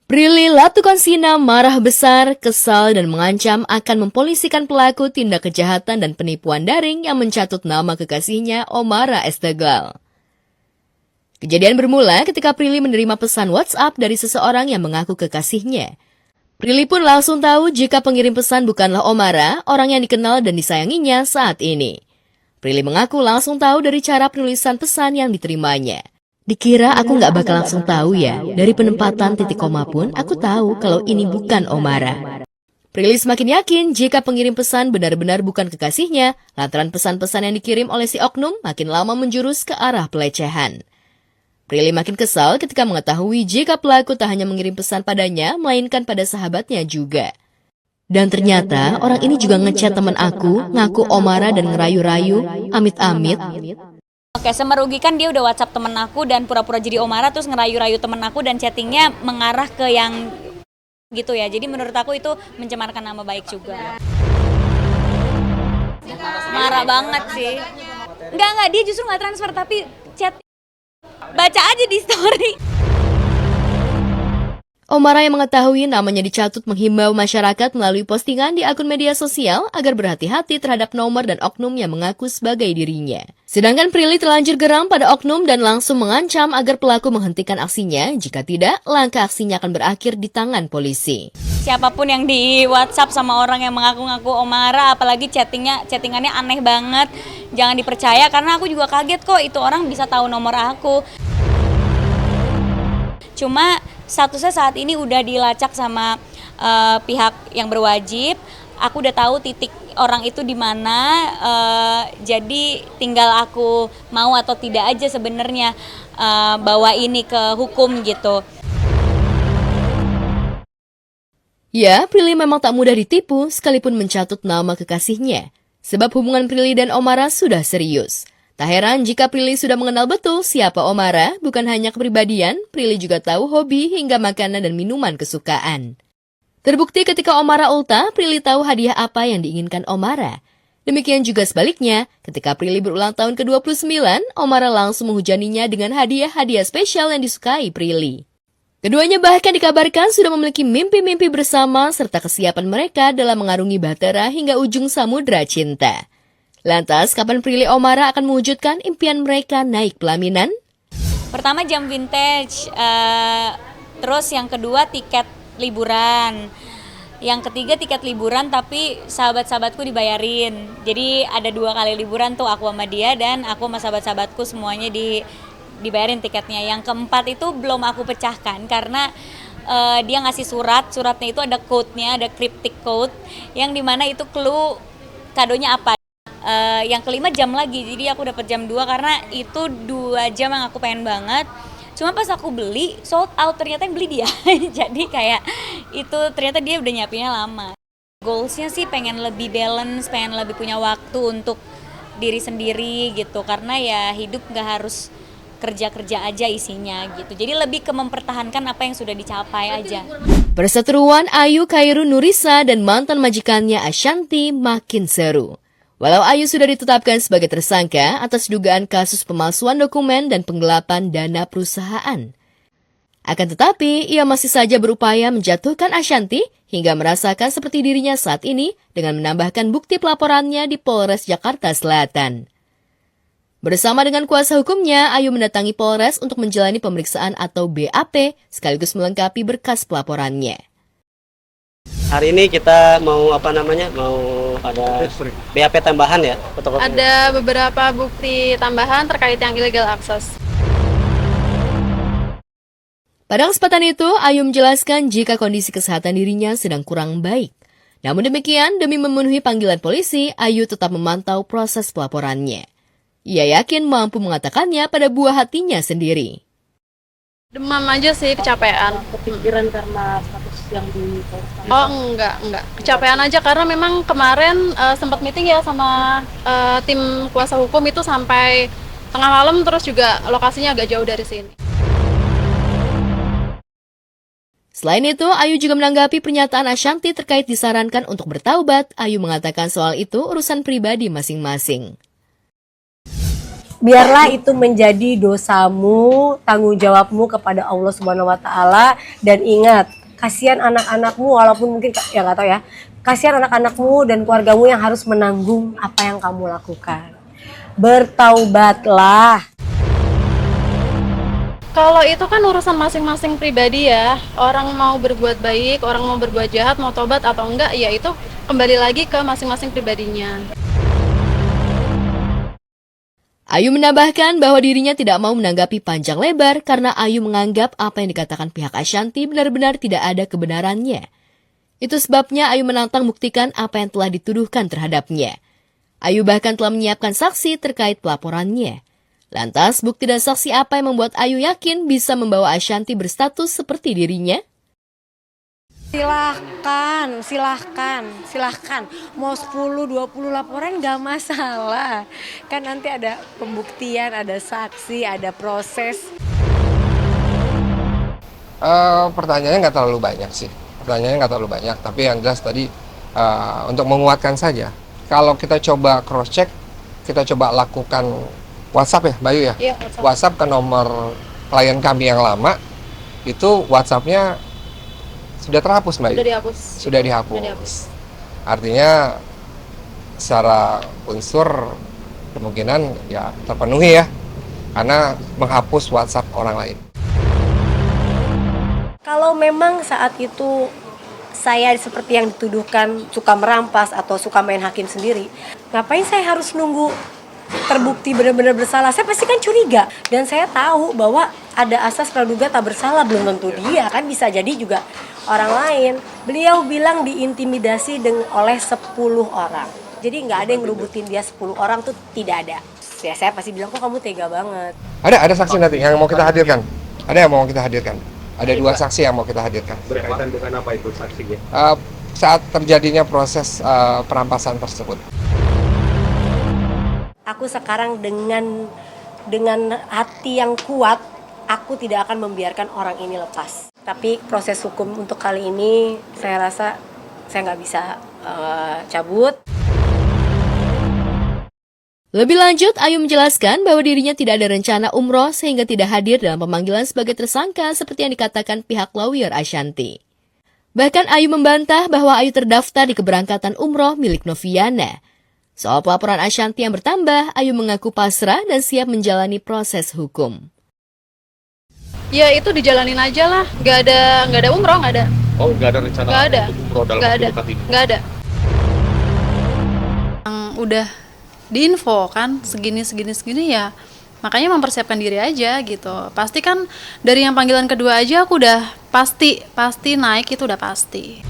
Prilly Latuconsina marah besar, kesal, dan mengancam akan mempolisikan pelaku tindak kejahatan dan penipuan daring yang mencatut nama kekasihnya Omara Estegal. Kejadian bermula ketika Prilly menerima pesan WhatsApp dari seseorang yang mengaku kekasihnya. Prilly pun langsung tahu jika pengirim pesan bukanlah Omara, orang yang dikenal dan disayanginya saat ini. Prilly mengaku langsung tahu dari cara penulisan pesan yang diterimanya. Dikira aku nggak bakal langsung tahu ya, dari penempatan titik koma pun aku tahu kalau ini bukan Omara. Prilly semakin yakin jika pengirim pesan benar-benar bukan kekasihnya, lantaran pesan-pesan yang dikirim oleh si oknum makin lama menjurus ke arah pelecehan. Prilly makin kesal ketika mengetahui jika pelaku tak hanya mengirim pesan padanya, melainkan pada sahabatnya juga. Dan ternyata orang ini juga ngechat teman aku, ngaku Omara dan ngerayu-rayu, amit-amit. Oke, semerugikan dia udah WhatsApp temen aku dan pura-pura jadi Omara terus ngerayu-rayu temen aku dan chattingnya mengarah ke yang gitu ya. Jadi menurut aku itu mencemarkan nama baik juga. Marah banget sih. Enggak, dia justru nggak transfer tapi chat. Baca aja di story. Omara yang mengetahui namanya dicatut menghimbau masyarakat melalui postingan di akun media sosial agar berhati-hati terhadap nomor dan oknum yang mengaku sebagai dirinya. Sedangkan Prilly terlanjur geram pada oknum dan langsung mengancam agar pelaku menghentikan aksinya, jika tidak, langkah aksinya akan berakhir di tangan polisi. Siapapun yang di WhatsApp sama orang yang mengaku-ngaku Omara, apalagi chattingannya aneh banget, jangan dipercaya karena aku juga kaget kok itu orang bisa tahu nomor aku. Cuma statusnya saat ini udah dilacak sama pihak yang berwajib. Aku udah tahu titik orang itu di mana. Jadi tinggal aku mau atau tidak aja sebenarnya bawa ini ke hukum gitu. Ya, Prilly memang tak mudah ditipu sekalipun mencatut nama kekasihnya. Sebab hubungan Prilly dan Omara sudah serius. Tak heran jika Prilly sudah mengenal betul siapa Omara, bukan hanya kepribadian, Prilly juga tahu hobi hingga makanan dan minuman kesukaan. Terbukti ketika Omara ultah, Prilly tahu hadiah apa yang diinginkan Omara. Demikian juga sebaliknya, ketika Prilly berulang tahun ke-29, Omara langsung menghujaninya dengan hadiah-hadiah spesial yang disukai Prilly. Keduanya bahkan dikabarkan sudah memiliki mimpi-mimpi bersama serta kesiapan mereka dalam mengarungi bahtera hingga ujung samudra cinta. Lantas, kapan Prilly Omara akan mewujudkan impian mereka naik pelaminan? Pertama jam vintage, terus yang kedua tiket liburan. Yang ketiga tiket liburan tapi sahabat-sahabatku dibayarin. Jadi ada 2 kali liburan tuh aku sama dia dan aku sama sahabat-sahabatku semuanya dibayarin tiketnya. Yang keempat itu belum aku pecahkan karena dia ngasih suratnya itu ada code-nya, ada cryptic code yang dimana itu clue kadonya apa. Yang kelima jam lagi, jadi aku dapat jam 2 karena itu 2 jam yang aku pengen banget. Cuma pas aku beli, sold out, ternyata yang beli dia. Jadi kayak itu ternyata dia udah nyiapinnya lama. Goalsnya sih pengen lebih balance, pengen lebih punya waktu untuk diri sendiri gitu. Karena ya hidup gak harus kerja-kerja aja isinya gitu. Jadi lebih ke mempertahankan apa yang sudah dicapai aja. Perseteruan Ayu Khairun Nurisa dan mantan majikannya Ashanti makin seru. Walau Ayu sudah ditetapkan sebagai tersangka atas dugaan kasus pemalsuan dokumen dan penggelapan dana perusahaan. Akan tetapi, ia masih saja berupaya menjatuhkan Ashanti hingga merasakan seperti dirinya saat ini dengan menambahkan bukti pelaporannya di Polres Jakarta Selatan. Bersama dengan kuasa hukumnya, Ayu mendatangi Polres untuk menjalani pemeriksaan atau BAP sekaligus melengkapi berkas pelaporannya. Hari ini kita mau ada BAP tambahan ya? Ada beberapa bukti tambahan terkait yang illegal access. Pada kesempatan itu, Ayu menjelaskan jika kondisi kesehatan dirinya sedang kurang baik. Namun demikian, demi memenuhi panggilan polisi, Ayu tetap memantau proses pelaporannya. Ia yakin mampu mengatakannya pada buah hatinya sendiri. Demam aja sih, kecapean. Kepikiran karena status yang di Oh enggak. Kecapean aja karena memang kemarin sempat meeting ya sama tim kuasa hukum itu sampai tengah malam, terus juga lokasinya agak jauh dari sini. Selain itu, Ayu juga menanggapi pernyataan Ashanti terkait disarankan untuk bertaubat. Ayu mengatakan soal itu urusan pribadi masing-masing. biarlah itu menjadi dosamu, tanggung jawabmu kepada Allah Subhanahu wa taala, dan ingat, kasihan anak-anakmu walaupun mungkin ya nggak tahu ya. Kasihan anak-anakmu dan keluargamu yang harus menanggung apa yang kamu lakukan. Bertaubatlah. Kalau itu kan urusan masing-masing pribadi ya. Orang mau berbuat baik, orang mau berbuat jahat, mau tobat atau enggak, ya itu kembali lagi ke masing-masing pribadinya. Ayu menambahkan bahwa dirinya tidak mau menanggapi panjang lebar karena Ayu menganggap apa yang dikatakan pihak Ashanti benar-benar tidak ada kebenarannya. Itu sebabnya Ayu menantang buktikan apa yang telah dituduhkan terhadapnya. Ayu bahkan telah menyiapkan saksi terkait pelaporannya. Lantas, bukti dan saksi apa yang membuat Ayu yakin bisa membawa Ashanti berstatus seperti dirinya? Silahkan. Mau 10-20 laporan gak masalah. Kan nanti ada pembuktian, ada saksi, ada proses. Pertanyaannya nggak terlalu banyak sih. Tapi yang jelas tadi untuk menguatkan saja. Kalau kita coba cross check, kita coba lakukan WhatsApp ya, Bayu ya? Iya, WhatsApp ke nomor klien kami yang lama, itu WhatsApp-nya sudah terhapus, Mbak. Sudah dihapus. Artinya secara unsur kemungkinan ya terpenuhi ya, karena menghapus WhatsApp orang lain. Kalau memang saat itu saya seperti yang dituduhkan suka merampas atau suka main hakim sendiri, ngapain saya harus nunggu terbukti benar-benar bersalah? Saya pasti kan curiga, dan saya tahu bahwa ada asas praduga tak bersalah, belum tentu dia, kan bisa jadi juga orang lain. Beliau bilang diintimidasi oleh 10 orang, jadi nggak ada yang ngerubutin dia 10 orang tuh, tidak ada. Ya saya pasti bilang, kok kamu tega banget. Ada saksi nanti yang mau kita hadirkan. Ada 2 saksi yang mau kita hadirkan. Berkaitan dengan apa itu saksinya? Saat terjadinya proses perampasan tersebut. Aku sekarang dengan hati yang kuat, aku tidak akan membiarkan orang ini lepas. Tapi proses hukum untuk kali ini, saya rasa saya nggak bisa cabut. Lebih lanjut, Ayu menjelaskan bahwa dirinya tidak ada rencana umroh sehingga tidak hadir dalam pemanggilan sebagai tersangka seperti yang dikatakan pihak lawyer Ashanti. Bahkan Ayu membantah bahwa Ayu terdaftar di keberangkatan umroh milik Noviana. Soal pelaporan Ashanti yang bertambah, Ayu mengaku pasrah dan siap menjalani proses hukum. Ya itu dijalanin aja lah, nggak ada umroh, nggak ada. Oh, nggak ada rencana Nggak ada. untuk umroh dalam Nggak waktu ada. dekat ini? Nggak ada. Yang udah diinfo kan segini ya, makanya mempersiapkan diri aja gitu. Pasti kan dari yang panggilan kedua aja aku udah pasti naik, itu udah pasti.